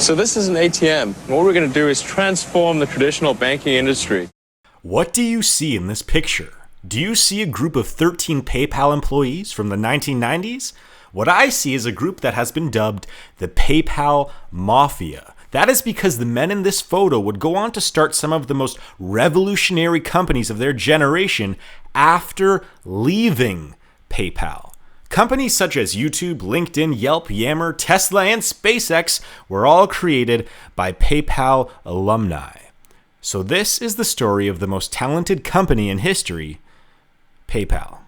So this is an ATM. What we're going to do is transform the traditional banking industry. What do you see in this picture? Do you see a group of 13 PayPal employees from the 1990s? What I see is a group that has been dubbed the PayPal Mafia. That is because the men in this photo would go on to start some of the most revolutionary companies of their generation after leaving PayPal. Companies such as YouTube, LinkedIn, Yelp, Yammer, Tesla, and SpaceX were all created by PayPal alumni. So this is the story of the most talented company in history, PayPal.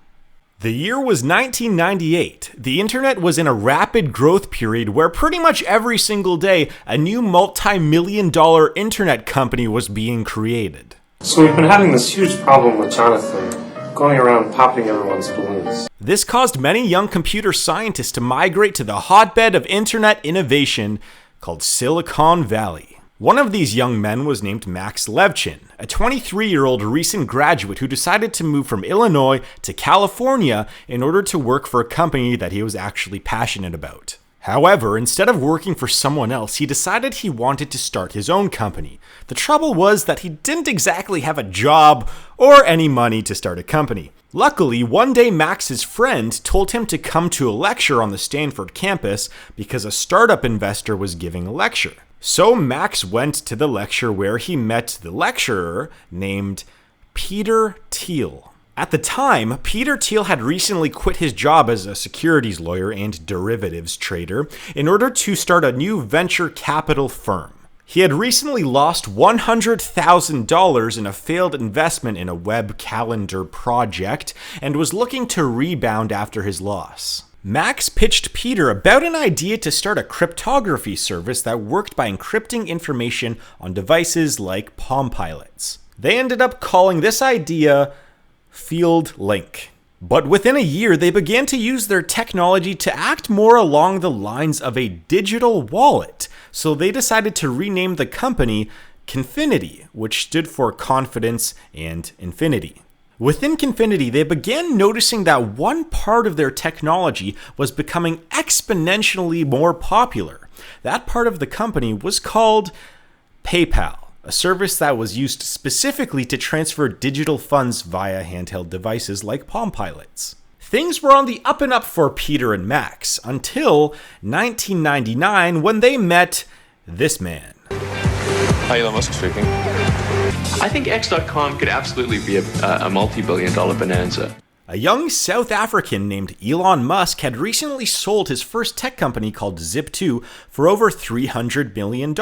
The year was 1998. The internet was in a rapid growth period where pretty much every single day a new multi-million-dollar internet company was being created. So we've been having this huge problem with Jonathan going around popping everyone's balloons. This caused many young computer scientists to migrate to the hotbed of internet innovation called Silicon Valley. One of these young men was named Max Levchin, a 23-year-old recent graduate who decided to move from Illinois to California in order to work for a company that he was actually passionate about. However, instead of working for someone else, he decided he wanted to start his own company. The trouble was that he didn't exactly have a job or any money to start a company. Luckily, one day Max's friend told him to come to a lecture on the Stanford campus because a startup investor was giving a lecture. So Max went to the lecture where he met the lecturer named Peter Thiel. At the time, Peter Thiel had recently quit his job as a securities lawyer and derivatives trader in order to start a new venture capital firm. He had recently lost $100,000 in a failed investment in a web calendar project and was looking to rebound after his loss. Max pitched Peter about an idea to start a cryptography service that worked by encrypting information on devices like Palm Pilots. They ended up calling this idea Field Link. But within a year, they began to use their technology to act more along the lines of a digital wallet. So they decided to rename the company Confinity, which stood for confidence and infinity. Within Confinity, they began noticing that one part of their technology was becoming exponentially more popular. That part of the company was called PayPal, a service that was used specifically to transfer digital funds via handheld devices like Palm Pilots. Things were on the up and up for Peter and Max until 1999 when they met this man. Hi, Elon Musk speaking. I think X.com could absolutely be a multi-billion-dollar bonanza. A young South African named Elon Musk had recently sold his first tech company called Zip2 for over $300 million.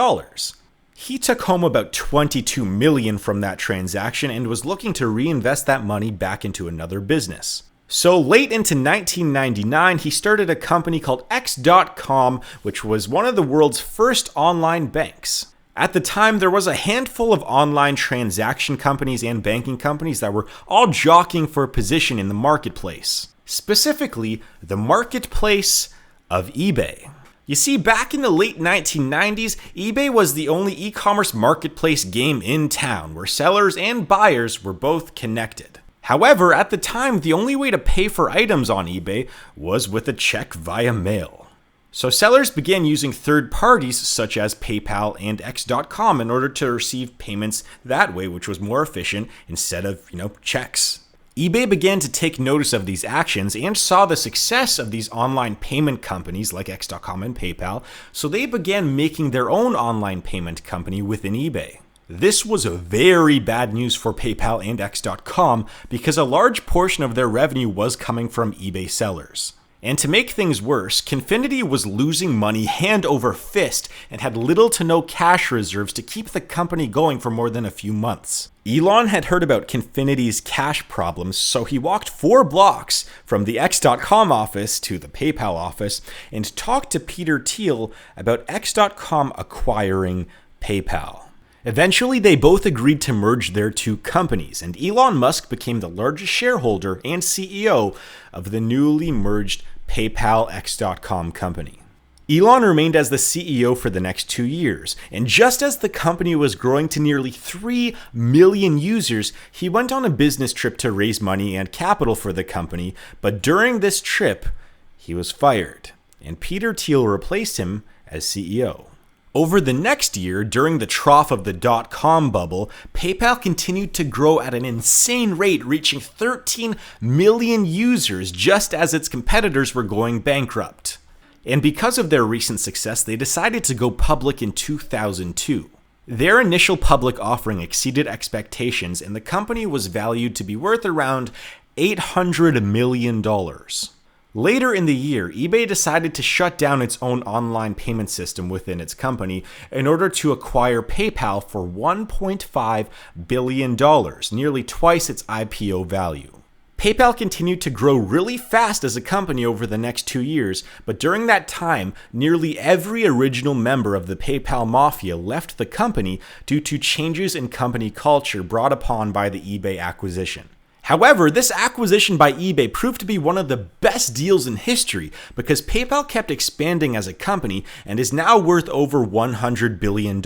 He took home about $22 million from that transaction and was looking to reinvest that money back into another business. So late into 1999, he started a company called X.com, which was one of the world's first online banks. At the time, there was a handful of online transaction companies and banking companies that were all jockeying for a position in the marketplace. Specifically, the marketplace of eBay. You see, back in the late 1990s, eBay was the only e-commerce marketplace game in town where sellers and buyers were both connected. However, at the time, the only way to pay for items on eBay was with a check via mail. So sellers began using third parties such as PayPal and X.com in order to receive payments that way, which was more efficient instead of, checks. eBay began to take notice of these actions and saw the success of these online payment companies like X.com and PayPal, so they began making their own online payment company within eBay. This was very bad news for PayPal and X.com because a large portion of their revenue was coming from eBay sellers. And to make things worse, Confinity was losing money hand over fist and had little to no cash reserves to keep the company going for more than a few months. Elon had heard about Confinity's cash problems, so he walked 4 blocks from the X.com office to the PayPal office and talked to Peter Thiel about X.com acquiring PayPal. Eventually, they both agreed to merge their two companies, and Elon Musk became the largest shareholder and CEO of the newly merged PayPal X.com company. Elon remained as the CEO for the next 2 years, and just as the company was growing to nearly 3 million users, he went on a business trip to raise money and capital for the company, but during this trip, he was fired, and Peter Thiel replaced him as CEO. Over the next year, during the trough of the dot-com bubble, PayPal continued to grow at an insane rate, reaching 13 million users just as its competitors were going bankrupt. And because of their recent success, they decided to go public in 2002. Their initial public offering exceeded expectations, and the company was valued to be worth around $800 million. Later in the year, eBay decided to shut down its own online payment system within its company in order to acquire PayPal for $1.5 billion, nearly twice its IPO value. PayPal continued to grow really fast as a company over the next 2 years, but during that time, nearly every original member of the PayPal Mafia left the company due to changes in company culture brought upon by the eBay acquisition. However, this acquisition by eBay proved to be one of the best deals in history because PayPal kept expanding as a company and is now worth over $100 billion.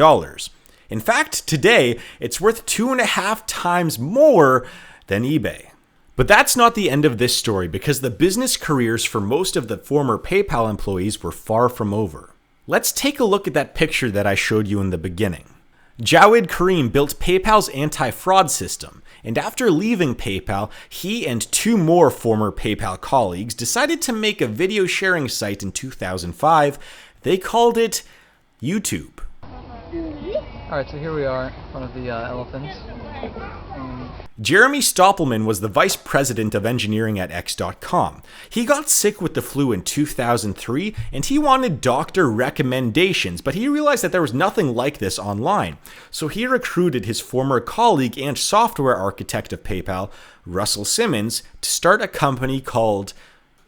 In fact, today, it's worth 2.5 times more than eBay. But that's not the end of this story because the business careers for most of the former PayPal employees were far from over. Let's take a look at that picture that I showed you in the beginning. Jawed Karim built PayPal's anti-fraud system, and after leaving PayPal, he and 2 more former PayPal colleagues decided to make a video sharing site in 2005. They called it YouTube. Alright, so here we are, one of the elephants. Jeremy Stoppelman was the vice president of engineering at X.com. He got sick with the flu in 2003, and he wanted doctor recommendations, but he realized that there was nothing like this online. So he recruited his former colleague and software architect of PayPal, Russell Simmons, to start a company called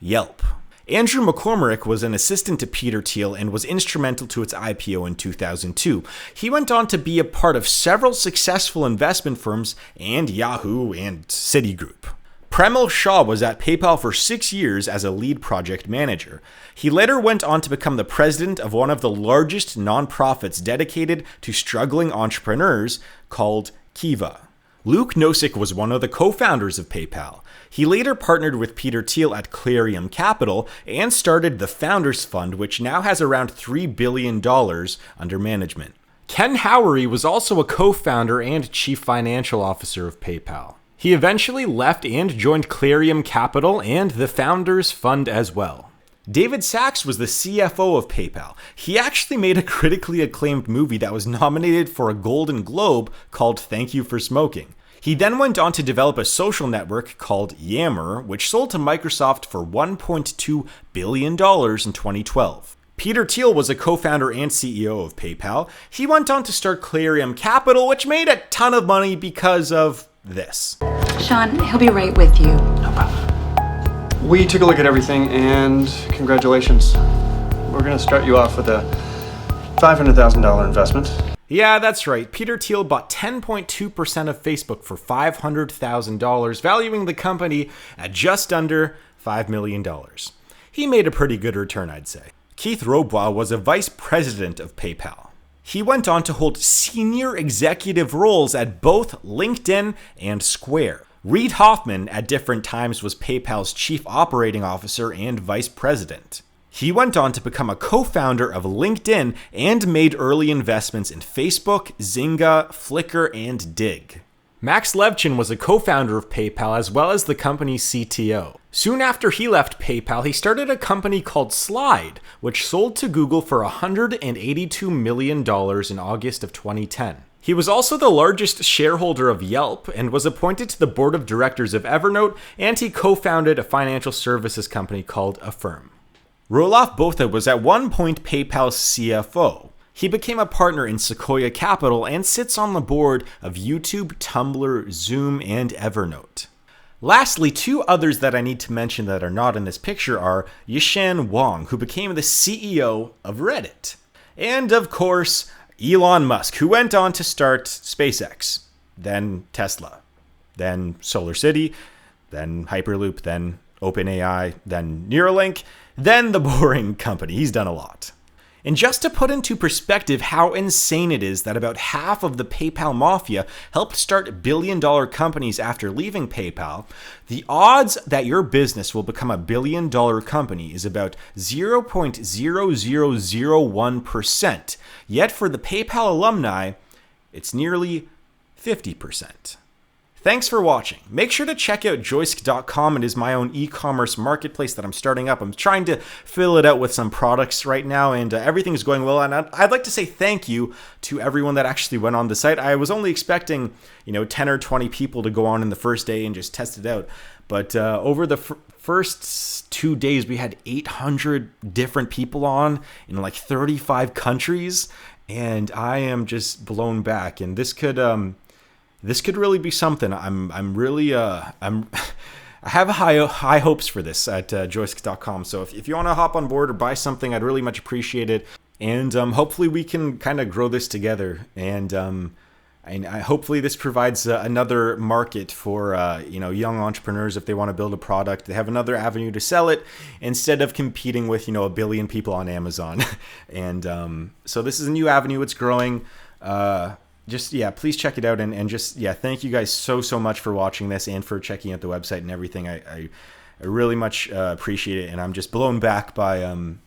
Yelp. Andrew Mccormick was an assistant to Peter Thiel and was instrumental to its IPO in 2002. He went on to be a part of several successful investment firms and Yahoo and Citigroup. Premal Shah was at PayPal for 6 years as a lead project manager. He later went on to become the president of one of the largest nonprofits dedicated to struggling entrepreneurs called Kiva. Luke Nosek was one of the co-founders of PayPal. He later partnered with Peter Thiel at Clarium Capital and started the Founders Fund, which now has around $3 billion under management. Ken Howery was also a co-founder and chief financial officer of PayPal. He eventually left and joined Clarium Capital and the Founders Fund as well. David Sachs was the CFO of PayPal. He actually made a critically acclaimed movie that was nominated for a Golden Globe called Thank You for Smoking. He then went on to develop a social network called Yammer, which sold to Microsoft for $1.2 billion in 2012. Peter Thiel was a co-founder and CEO of PayPal. He went on to start Clarium Capital, which made a ton of money because of this. Sean, he'll be right with you. We took a look at everything, and congratulations. We're going to start you off with a $500,000 investment. Yeah, that's right. Peter Thiel bought 10.2% of Facebook for $500,000, valuing the company at just under $5 million. He made a pretty good return, I'd say. Keith Robois was a vice president of PayPal. He went on to hold senior executive roles at both LinkedIn and Square. Reid Hoffman at different times was PayPal's chief operating officer and vice president. He went on to become a co-founder of LinkedIn and made early investments in Facebook, Zynga, Flickr, and Dig. Max Levchin was a co-founder of PayPal as well as the company's CTO. Soon after he left PayPal, he started a company called Slide, which sold to Google for $182 million in August of 2010. He was also the largest shareholder of Yelp and was appointed to the board of directors of Evernote, and he co-founded a financial services company called Affirm. Roelof Botha was at one point PayPal's CFO. He became a partner in Sequoia Capital and sits on the board of YouTube, Tumblr, Zoom, and Evernote. Lastly, 2 others that I need to mention that are not in this picture are Yishan Wang, who became the CEO of Reddit, and of course, Elon Musk, who went on to start SpaceX, then Tesla, then SolarCity, then Hyperloop, then OpenAI, then Neuralink, then the Boring Company. He's done a lot. And just to put into perspective how insane it is that about half of the PayPal mafia helped start billion-dollar companies after leaving PayPal, the odds that your business will become a billion-dollar company is about 0.0001%. Yet for the PayPal alumni, it's nearly 50%. Thanks for watching. Make sure to check out Joisk.com. It is my own e-commerce marketplace that I'm starting up. I'm trying to fill it out with some products right now, and everything's going well. And I'd like to say thank you to everyone that actually went on the site. I was only expecting, 10 or 20 people to go on in the first day and just test it out. But over the first 2 days, we had 800 different people on in like 35 countries, and I am just blown back. And this could really be something. I have high hopes for this at Joisk.com. So if you want to hop on board or buy something, I'd really much appreciate it. And hopefully we can kind of grow this together. And hopefully this provides another market for young entrepreneurs. If they want to build a product, they have another avenue to sell it instead of competing with 1 billion people on Amazon. And so this is a new avenue. It's growing. Please check it out, and thank you guys so much for watching this and for checking out the website and everything. I really much appreciate it, and I'm just blown back by I'm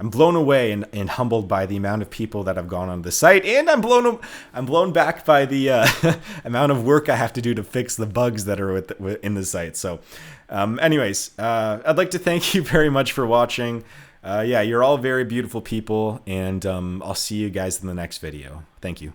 blown away and humbled by the amount of people that have gone on the site, and I'm blown back by the amount of work I have to do to fix the bugs that are in the site. So, I'd like to thank you very much for watching. You're all very beautiful people, and I'll see you guys in the next video. Thank you.